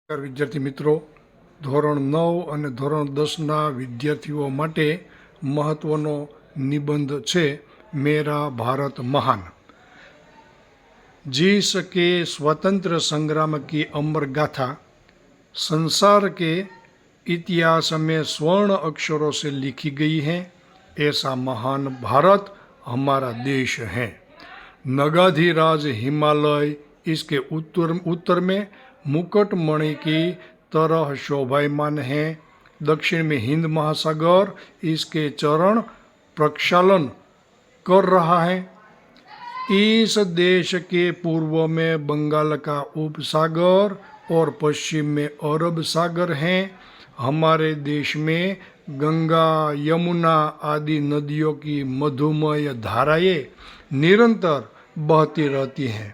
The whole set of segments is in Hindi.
વિદ્યાર્થી મિત્રો, ધોરણ 9 અને ધોરણ 10ના વિદ્યાર્થીઓ માટે મહત્વનો નિબંધ છે મેરા ભારત મહાન। जिस के स्वतंत्र संग्राम की अमर गाथा संसार के इतिहास में स्वर्ण अक्षरों से लिखी गई है। ऐसा महान भारत हमारा देश है। नगाधिराज हिमालय इसके उत्तर में मुकुटमणि की तरह शोभायमान है। दक्षिण में हिंद महासागर इसके चरण प्रक्षालन कर रहा है। इस देश के पूर्व में बंगाल का उपसागर और पश्चिम में अरब सागर हैं। हमारे देश में गंगा यमुना आदि नदियों की मधुमय धाराएं निरंतर बहती रहती हैं।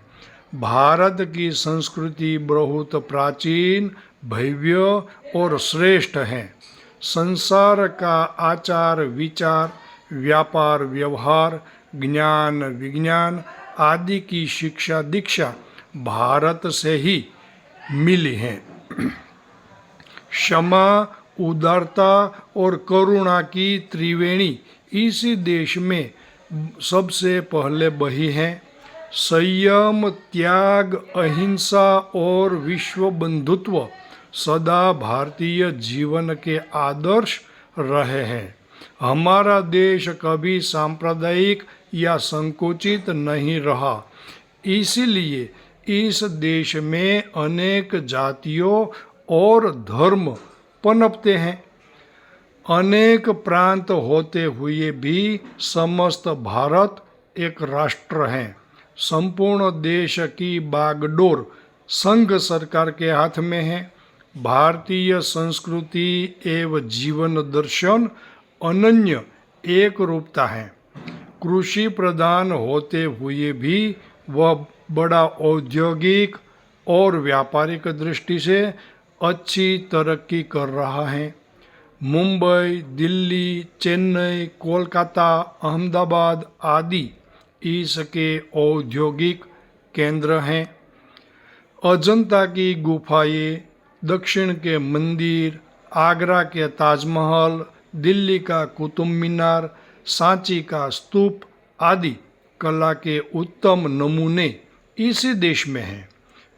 भारत की संस्कृति बहुत प्राचीन, भव्य और श्रेष्ठ है। संसार का आचार विचार, व्यापार व्यवहार, ज्ञान विज्ञान आदि की शिक्षा दीक्षा भारत से ही मिली है। क्षमा, उदारता और करुणा की त्रिवेणी इसी देश में सबसे पहले बही है। संयम, त्याग, अहिंसा और विश्व बंधुत्व सदा भारतीय जीवन के आदर्श रहे हैं। हमारा देश कभी सांप्रदायिक या संकुचित नहीं रहा। इसीलिए इस देश में अनेक जातियों और धर्म पनपते हैं। अनेक प्रांत होते हुए भी समस्त भारत एक राष्ट्र है। संपूर्ण देश की बागडोर संघ सरकार के हाथ में है। भारतीय संस्कृति एवं जीवन दर्शन अनन्य एक रूपता है। कृषि प्रधान होते हुए भी वह बड़ा औद्योगिक और व्यापारिक दृष्टि से अच्छी तरक्की कर रहा है। मुंबई, दिल्ली, चेन्नई, कोलकाता, अहमदाबाद आदि इसके औद्योगिक केंद्र हैं। अजंता की गुफाएं, दक्षिण के मंदिर, आगरा के ताजमहल, दिल्ली का कुतुब मीनार, सांची का स्तूप आदि कला के उत्तम नमूने इसी देश में हैं।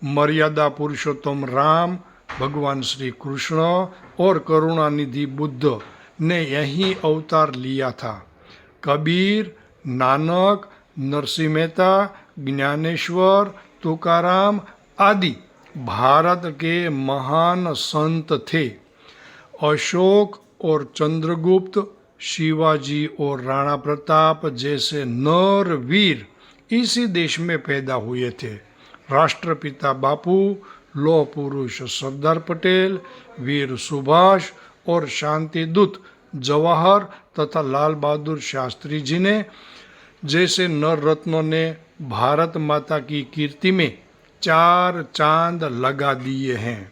मर्यादा पुरुषोत्तम राम, भगवान श्री कृष्ण और करुणानिधि बुद्ध ने यही अवतार लिया था। कबीर, नानक, नरसिंह मेहता, ज्ञानेश्वर, तुकाराम आदि भारत के महान संत थे। अशोक और चंद्रगुप्त, शिवाजी और राणा प्रताप जैसे नर वीर इसी देश में पैदा हुए थे। राष्ट्रपिता बापू, लौह पुरुष सरदार पटेल, वीर सुभाष और शांतिदूत जवाहर तथा लाल बहादुर शास्त्री जी ने जैसे नर रत्नों ने भारत माता की कीर्ति में 4 चांद लगा दिए हैं।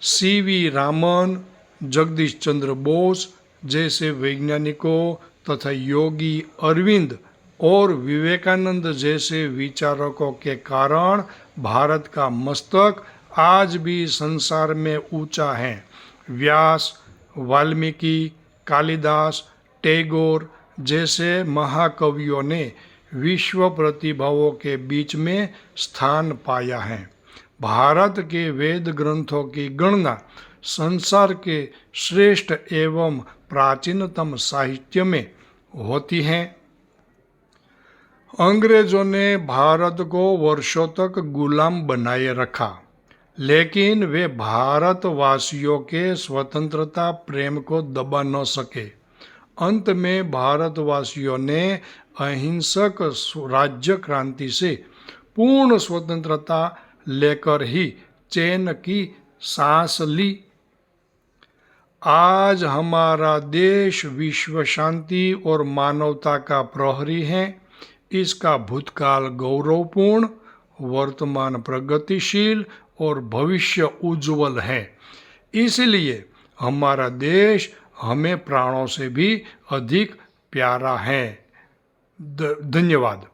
सीवी रामन, जगदीश चंद्र बोस जैसे वैज्ञानिकों तथा योगी अरविंद और विवेकानंद जैसे विचारकों के कारण भारत का मस्तक आज भी संसार में ऊंचा है। व्यास, वाल्मीकि, कालिदास, टैगोर जैसे महाकवियों ने विश्व प्रतिभाओं के बीच में स्थान पाया है। भारत के वेद ग्रंथों की गणना संसार के श्रेष्ठ एवं प्राचीनतम साहित्य में होती है। अंग्रेजों ने भारत को वर्षों तक गुलाम बनाए रखा, लेकिन वे भारतवासियों के स्वतंत्रता प्रेम को दबा न सके। अंत में भारतवासियों ने अहिंसक राज्य क्रांति से पूर्ण स्वतंत्रता लेकर ही चैन की सांस ली। आज हमारा देश विश्व शांति और मानवता का प्रहरी है। इसका भूतकाल गौरवपूर्ण, वर्तमान प्रगतिशील और भविष्य उज्जवल है। इसलिए हमारा देश हमें प्राणों से भी अधिक प्यारा है। धन्यवाद।